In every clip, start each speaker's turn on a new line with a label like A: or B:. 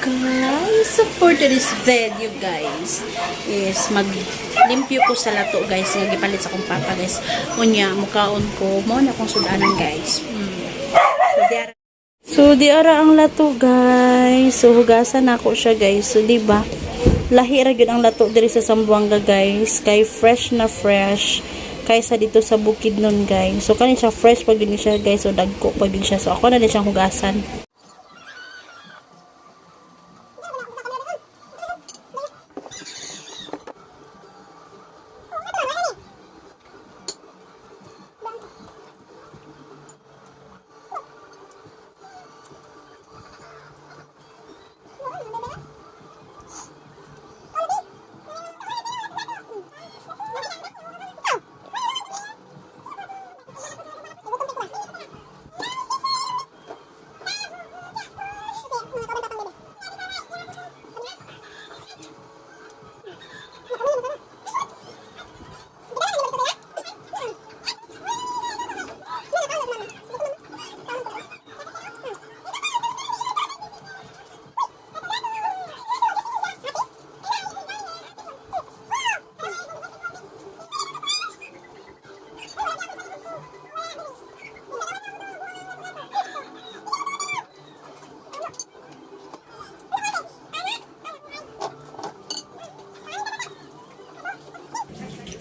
A: guys, so for today's video guys is maglimpyo ko sa lato guys nga gipalit sa akong papa guys. Unya mukaon ko mo na akong sudanan guys. So diara ang lato guys. So hugasan ako siya guys. So di ba? Lahi ra gyud ang lato diri sa Zamboanga guys. Kay fresh na fresh kaysa dito sa bukid nun guys. So kani siya fresh pag din siya guys. So dagko pag din siya. So ako na din siyang hugasan.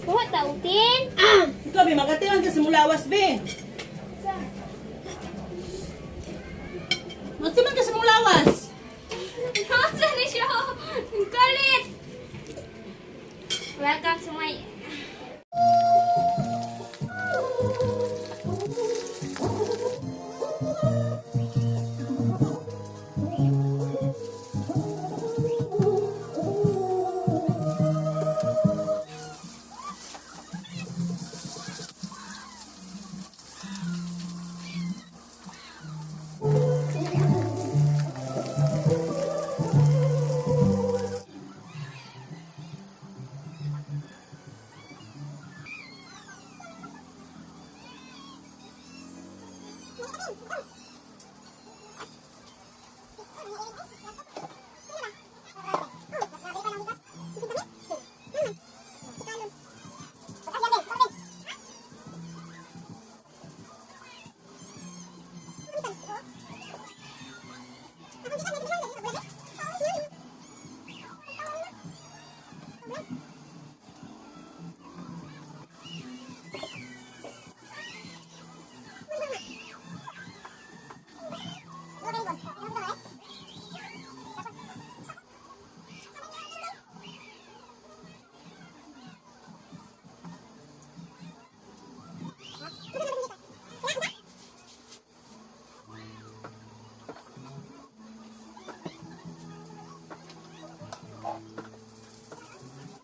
B: Kuha tautin.
C: Ikaw, be, magatiwan ka sa mulawas, be. Magtiman ka sa mulawas.
B: Nasa ni siya. Ang kalit. Welcome to my